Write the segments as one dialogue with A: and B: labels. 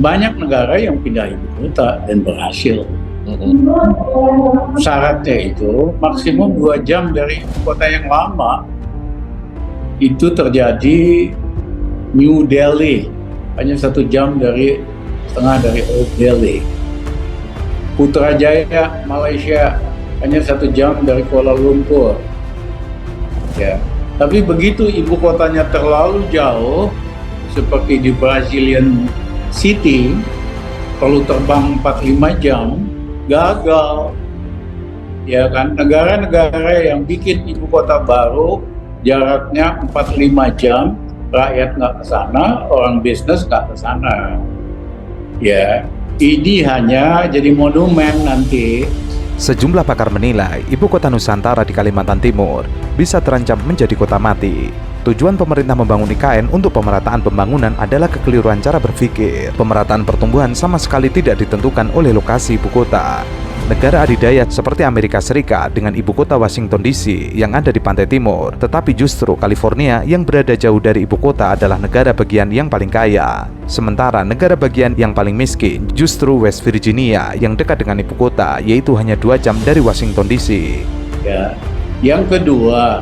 A: Banyak negara yang pindah ibu kota dan berhasil. Syaratnya itu maksimum 2 jam dari ibu kota yang lama. Itu terjadi New Delhi, hanya 1 jam setengah dari Old Delhi. Putrajaya, Malaysia, hanya 1 jam dari Kuala Lumpur. Ya, tapi begitu ibu kotanya terlalu jauh, seperti di Brazilian City, perlu terbang 4-5 jam, gagal. Ya kan, negara-negara yang bikin ibu kota baru, jaraknya 4-5 jam, rakyat nggak ke sana, orang bisnis nggak ke sana. Ya, ini hanya jadi monumen nanti.
B: Sejumlah pakar menilai ibu kota Nusantara di Kalimantan Timur bisa terancam menjadi kota mati. Tujuan pemerintah membangun IKN untuk pemerataan pembangunan adalah kekeliruan cara berpikir. Pemerataan pertumbuhan sama sekali tidak ditentukan oleh lokasi ibu kota. Negara adidaya seperti Amerika Serikat dengan ibu kota Washington DC yang ada di pantai timur, tetapi justru California yang berada jauh dari ibu kota adalah negara bagian yang paling kaya. Sementara negara bagian yang paling miskin justru West Virginia yang dekat dengan ibu kota, yaitu hanya 2 jam dari Washington DC.
A: Ya. Yang kedua,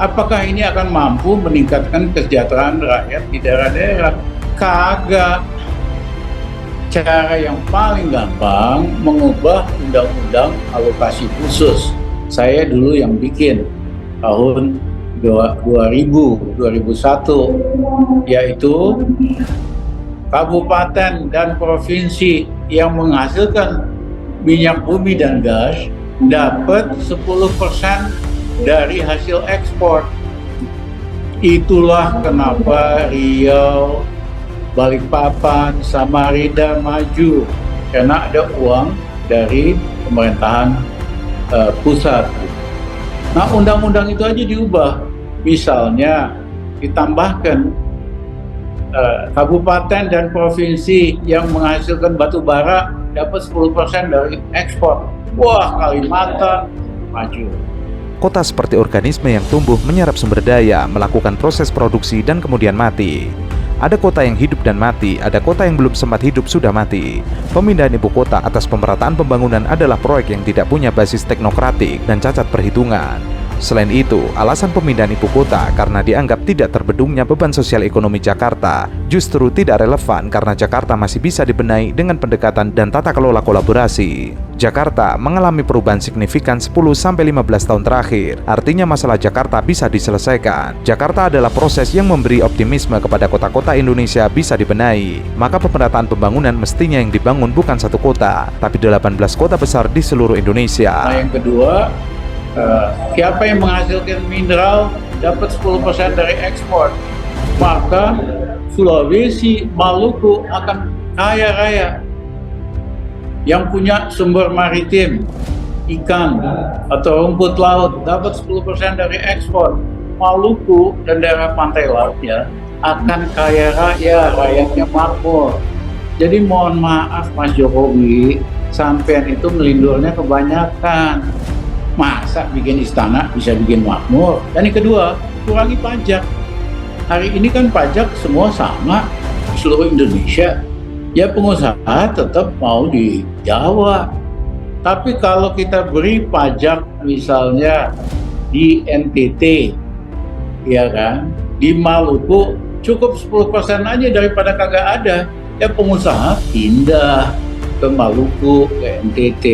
A: apakah ini akan mampu meningkatkan kesejahteraan rakyat di daerah-daerah? Kagak. Cara yang paling gampang mengubah undang-undang alokasi khusus. Saya dulu yang bikin tahun 2001, yaitu kabupaten dan provinsi yang menghasilkan minyak bumi dan gas dapat 10% dari hasil ekspor. Itulah kenapa Riau, Balikpapan, Samarinda maju, karena ada uang dari pemerintahan pusat. Nah, undang-undang itu aja diubah. Misalnya ditambahkan kabupaten dan provinsi yang menghasilkan batu bara dapat 10% dari ekspor. Wah, Kalimantan maju.
B: Kota seperti organisme yang tumbuh menyerap sumber daya, melakukan proses produksi dan kemudian mati. Ada kota yang hidup dan mati, ada kota yang belum sempat hidup sudah mati. Pemindahan ibu kota atas pemerataan pembangunan adalah proyek yang tidak punya basis teknokratik dan cacat perhitungan. Selain itu, alasan pemindahan ibu kota karena dianggap tidak terbendungnya beban sosial ekonomi Jakarta justru tidak relevan karena Jakarta masih bisa dibenahi dengan pendekatan dan tata kelola kolaborasi. Jakarta mengalami perubahan signifikan 10-15 tahun terakhir, artinya masalah Jakarta bisa diselesaikan. Jakarta adalah proses yang memberi optimisme kepada kota-kota Indonesia bisa dibenahi. Maka pemerataan pembangunan mestinya yang dibangun bukan satu kota, tapi 18 kota besar di seluruh Indonesia.
A: Nah, yang kedua, siapa yang menghasilkan mineral dapat 10% dari ekspor, maka Sulawesi, Maluku akan kaya raya. Yang punya sumber maritim, ikan atau rumput laut dapat 10% dari ekspor, Maluku dan daerah pantai lautnya akan kaya raya, rakyatnya makmur. Jadi mohon maaf Mas Jokowi, sampean itu melindurnya kebanyakan. Masa bikin istana bisa bikin makmur? Dan yang kedua, kurangi pajak. Hari ini kan pajak semua sama di seluruh Indonesia. Ya pengusaha tetap mau di Jawa. Tapi kalau kita beri pajak misalnya di NTT, ya kan, di Maluku cukup 10% aja daripada kagak ada. Ya pengusaha pindah ke Maluku, ke NTT.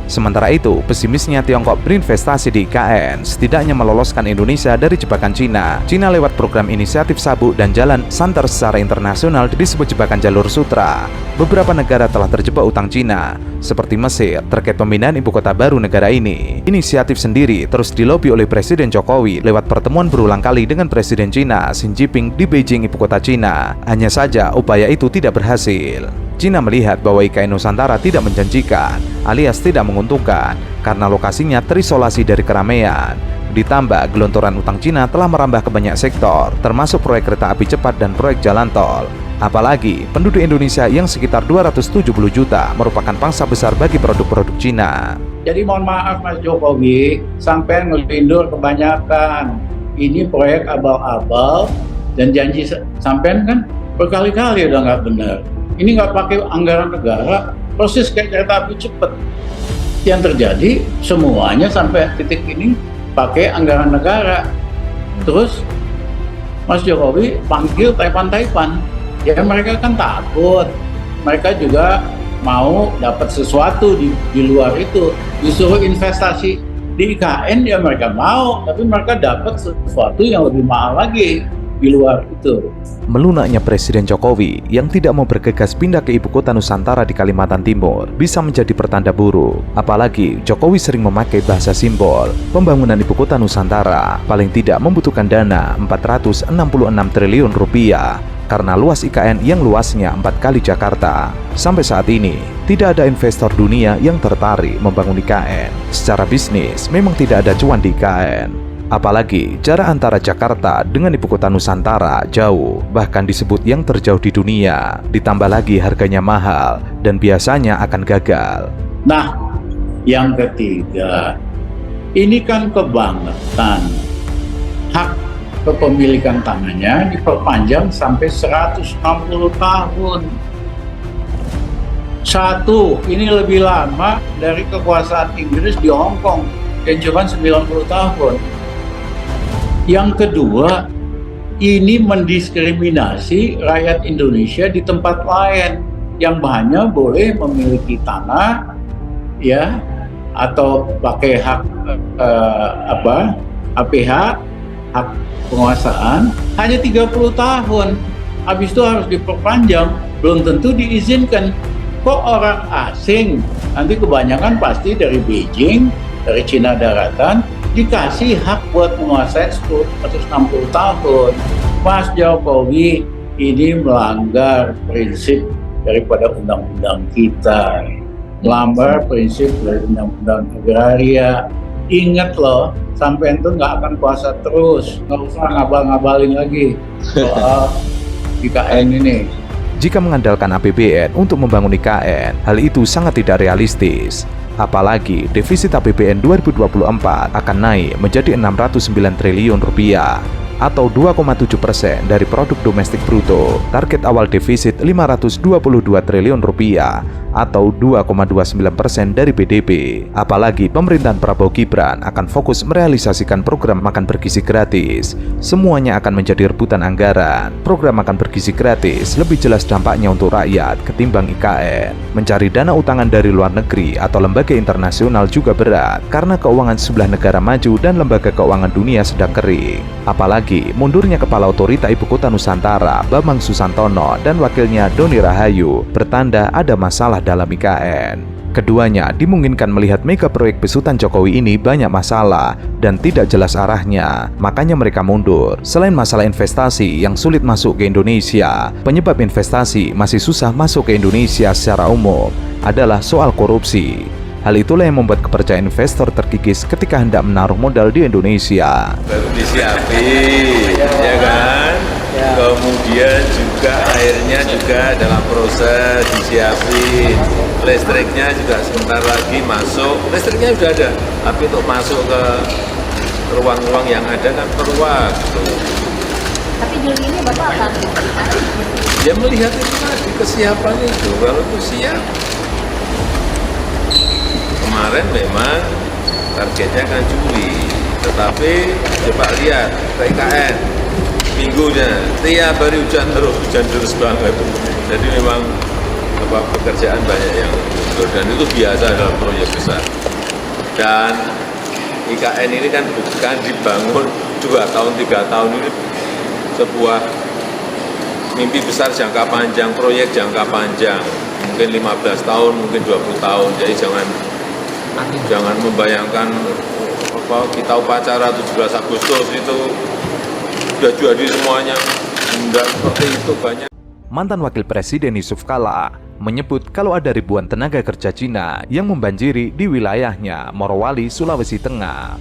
B: Sementara itu, pesimisnya Tiongkok berinvestasi di IKN setidaknya meloloskan Indonesia dari jebakan Cina. Cina lewat program inisiatif sabuk dan jalan santer secara internasional disebut jebakan jalur sutra. Beberapa negara telah terjebak utang Cina, seperti Mesir terkait pemindahan ibu kota baru negara ini. Inisiatif sendiri terus dilobi oleh Presiden Jokowi lewat pertemuan berulang kali dengan Presiden Cina Xi Jinping di Beijing, ibu kota Cina. Hanya saja upaya itu tidak berhasil. Cina melihat bahwa IKN Nusantara tidak menjanjikan, alias tidak menguntungkan, karena lokasinya terisolasi dari keramaian. Ditambah, gelontoran utang Cina telah merambah ke banyak sektor, termasuk proyek kereta api cepat dan proyek jalan tol. Apalagi, penduduk Indonesia yang sekitar 270 juta merupakan pangsa besar bagi produk-produk Cina.
A: Jadi mohon maaf Mas Jokowi, sampai ngelindur kebanyakan. Ini proyek abal-abal dan janji sampean kan Berkali-kali udah nggak benar. Ini nggak pakai anggaran negara, persis kayak kereta api cepat. Yang terjadi semuanya sampai titik ini pakai anggaran negara. Terus Mas Jokowi panggil Taipan. Ya mereka kan takut. Mereka juga mau dapat sesuatu di luar itu. Disuruh investasi di IKN ya mereka mau, tapi mereka dapat sesuatu yang lebih mahal lagi di luar itu.
B: Melunaknya Presiden Jokowi yang tidak mau bergegas pindah ke ibu kota Nusantara di Kalimantan Timur bisa menjadi pertanda buruk. Apalagi Jokowi sering memakai bahasa simbol. Pembangunan ibu kota Nusantara paling tidak membutuhkan dana 466 triliun rupiah karena luas IKN yang luasnya 4 kali Jakarta. Sampai saat ini, tidak ada investor dunia yang tertarik membangun IKN. Secara bisnis, memang tidak ada cuan di IKN. Apalagi jarak antara Jakarta dengan ibu kota Nusantara jauh, bahkan disebut yang terjauh di dunia. Ditambah lagi harganya mahal dan biasanya akan gagal.
A: Nah, yang ketiga, ini kan kebangetan. Hak kepemilikan tanahnya diperpanjang sampai 160 tahun. Satu, ini lebih lama dari kekuasaan Inggris di Hong Kong yang cuma 90 tahun. Yang kedua, ini mendiskriminasi rakyat Indonesia di tempat lain yang hanya boleh memiliki tanah, ya, atau pakai hak HPH, hak penguasaan hanya 30 tahun. Habis itu harus diperpanjang, belum tentu diizinkan. Kok orang asing, nanti kebanyakan pasti dari Beijing, dari Cina daratan, dikasih hak buat menguasai 160 tahun. Mas Jokowi ini melanggar prinsip daripada undang-undang kita, melanggar prinsip dari undang-undang agraria. Ingat loh, sampai itu nggak akan kuasa terus, nggak usah ngabal-ngabalin lagi soal IKN ini.
B: Jika mengandalkan APBN untuk membangun IKN, hal itu sangat tidak realistis. Apalagi defisit APBN 2024 akan naik menjadi 609 triliun rupiah atau 2,7% dari produk domestik bruto. Target awal defisit 522 triliun rupiah atau 2,29% dari PDB. Apalagi pemerintahan Prabowo Gibran akan fokus merealisasikan program makan bergizi gratis. Semuanya akan menjadi rebutan anggaran. Program makan bergizi gratis lebih jelas dampaknya untuk rakyat ketimbang IKN. Mencari dana utangan dari luar negeri atau lembaga internasional juga berat karena keuangan sebelah negara maju dan lembaga keuangan dunia sedang kering. Apalagi mundurnya Kepala Otorita Ibu Kota Nusantara Bambang Susantono dan wakilnya Doni Rahayu bertanda ada masalah dalam IKN. Keduanya dimungkinkan melihat mega proyek besutan Jokowi ini banyak masalah dan tidak jelas arahnya, makanya mereka mundur. Selain masalah investasi yang sulit masuk ke Indonesia, penyebab investasi masih susah masuk ke Indonesia secara umum adalah soal korupsi. Hal itulah yang membuat kepercayaan investor terkikis ketika hendak menaruh modal di Indonesia.
C: Baru disiapin, ya kan? Kemudian juga airnya juga dalam proses disiapin. Listriknya juga sebentar lagi masuk. Listriknya sudah ada, tapi untuk masuk ke ruang-ruang yang ada kan perlu waktu.
D: Tapi Juli ini Bapak akan
C: Ya melihat itu tadi kesiapan itu, kalau itu siap. Kemarin memang targetnya kan Juli, tetapi coba lihat PKN minggunya tiap hari hujan terus banget. Jadi memang pekerjaan banyak yang mundur dan itu biasa dalam proyek besar. Dan IKN ini kan bukan dibangun 2 tahun 3 tahun, ini sebuah mimpi besar jangka panjang, proyek jangka panjang, mungkin 15 tahun, mungkin 20 tahun. Jadi jangan membayangkan kita upacara 17 Agustus itu sudah jadi semuanya. Enggak seperti itu banyak.
B: Mantan Wakil Presiden Yusuf Kala menyebut kalau ada ribuan tenaga kerja Cina yang membanjiri di wilayahnya Morowali, Sulawesi Tengah.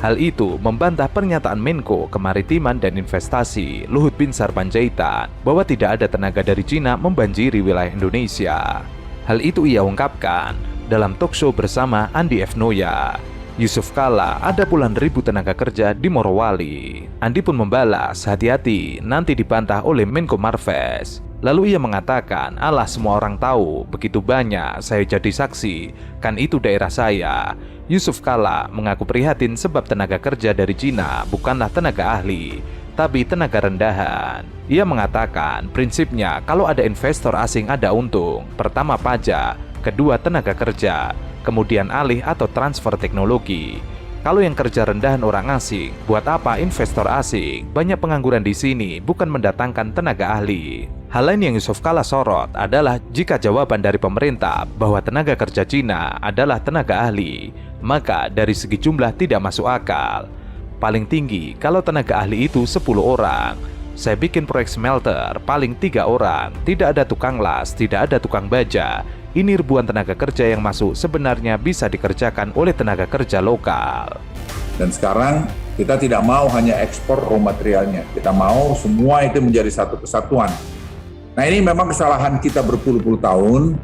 B: Hal itu membantah pernyataan Menko Kemaritiman dan Investasi Luhut Binsar Panjaitan bahwa tidak ada tenaga dari Cina membanjiri wilayah Indonesia. Hal itu ia ungkapkan dalam talkshow bersama Andi F. Noya. Yusuf Kala ada puluhan ribu tenaga kerja di Morowali. Andi pun membalas, hati-hati nanti dibantah oleh Menko Marves. Lalu ia mengatakan, alah semua orang tahu, begitu banyak saya jadi saksi, kan itu daerah saya. Yusuf Kala mengaku prihatin sebab tenaga kerja dari Cina bukanlah tenaga ahli, tapi tenaga rendahan. Ia mengatakan, prinsipnya kalau ada investor asing ada untung. Pertama pajak, kedua tenaga kerja, kemudian alih atau transfer teknologi. Kalau yang kerja rendahan orang asing, buat apa investor asing? Banyak pengangguran di sini, bukan mendatangkan tenaga ahli. Hal lain yang Yusuf Kala sorot adalah jika jawaban dari pemerintah bahwa tenaga kerja Cina adalah tenaga ahli, maka dari segi jumlah tidak masuk akal. Paling tinggi kalau tenaga ahli itu 10 orang. Saya bikin proyek smelter, paling 3 orang, tidak ada tukang las, tidak ada tukang baja. Ini ribuan tenaga kerja yang masuk sebenarnya bisa dikerjakan oleh tenaga kerja lokal.
E: Dan sekarang kita tidak mau hanya ekspor raw materialnya, kita mau semua itu menjadi satu kesatuan. Nah ini memang kesalahan kita berpuluh-puluh tahun.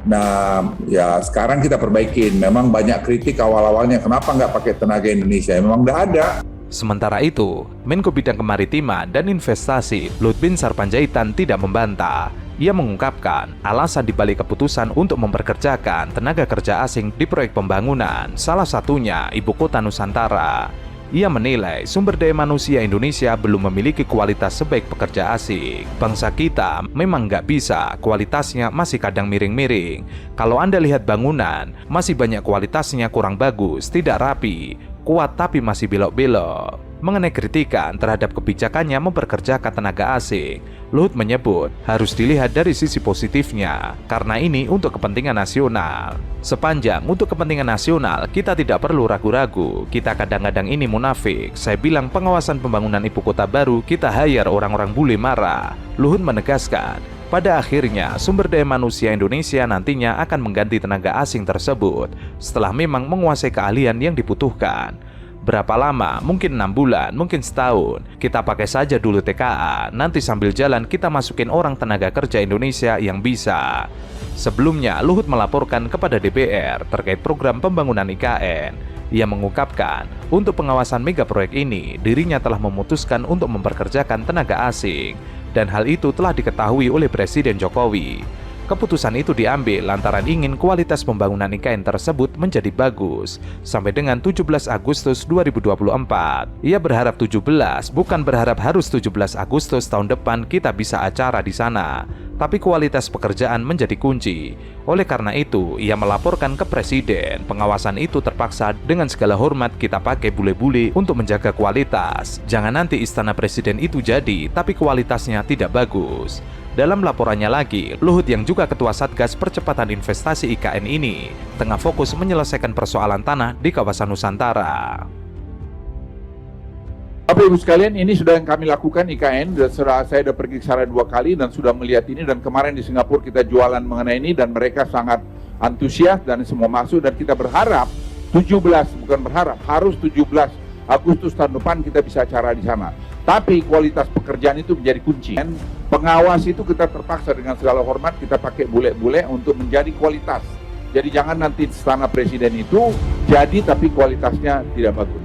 E: Nah ya sekarang kita perbaikin. Memang banyak kritik awal-awalnya, kenapa nggak pakai tenaga Indonesia? Memang nggak ada.
B: Sementara itu, Menko Bidang Kemaritiman dan Investasi Luhut Binsar Panjaitan tidak membantah. Ia mengungkapkan alasan dibalik keputusan untuk memperkerjakan tenaga kerja asing di proyek pembangunan, salah satunya Ibu Kota Nusantara. Ia menilai sumber daya manusia Indonesia belum memiliki kualitas sebaik pekerja asing. Bangsa kita memang nggak bisa, kualitasnya masih kadang miring-miring. Kalau Anda lihat bangunan, masih banyak kualitasnya kurang bagus, tidak rapi, kuat tapi masih belok-belok. Mengenai kritikan terhadap kebijakannya memperkerjakan tenaga asing, Luhut menyebut harus dilihat dari sisi positifnya, karena ini untuk kepentingan nasional. Sepanjang untuk kepentingan nasional, kita tidak perlu ragu-ragu. Kita kadang-kadang ini munafik. Saya bilang pengawasan pembangunan ibu kota baru, kita hire orang-orang bule marah. Luhut menegaskan, pada akhirnya sumber daya manusia Indonesia nantinya akan mengganti tenaga asing tersebut setelah memang menguasai keahlian yang dibutuhkan. Berapa lama? Mungkin 6 bulan, mungkin setahun. Kita pakai saja dulu TKA, nanti sambil jalan kita masukin orang tenaga kerja Indonesia yang bisa. Sebelumnya, Luhut melaporkan kepada DPR terkait program pembangunan IKN. Ia mengungkapkan, untuk pengawasan mega proyek ini, dirinya telah memutuskan untuk memperkerjakan tenaga asing, dan hal itu telah diketahui oleh Presiden Jokowi. Keputusan itu diambil lantaran ingin kualitas pembangunan IKN tersebut menjadi bagus sampai dengan 17 Agustus 2024. Ia berharap 17, bukan berharap harus 17 Agustus tahun depan kita bisa acara di sana, tapi kualitas pekerjaan menjadi kunci. Oleh karena itu, ia melaporkan ke Presiden. Pengawasan itu terpaksa dengan segala hormat kita pakai bule-bule untuk menjaga kualitas. Jangan nanti istana Presiden itu jadi, tapi kualitasnya tidak bagus. Dalam laporannya lagi, Luhut yang juga Ketua Satgas Percepatan Investasi IKN ini tengah fokus menyelesaikan persoalan tanah di kawasan Nusantara.
F: Bapak Ibu sekalian, ini sudah yang kami lakukan IKN, saya sudah pergi ke sana 2 kali dan sudah melihat ini, dan kemarin di Singapura kita jualan mengenai ini dan mereka sangat antusias dan semua masuk, dan kita berharap 17, bukan berharap, harus 17 Agustus tahun depan kita bisa acara di sana. Tapi kualitas pekerjaan itu menjadi kunci. Dan pengawas itu kita terpaksa dengan segala hormat kita pakai bule-bule untuk menjadi kualitas. Jadi jangan nanti istana Presiden itu jadi tapi kualitasnya tidak bagus.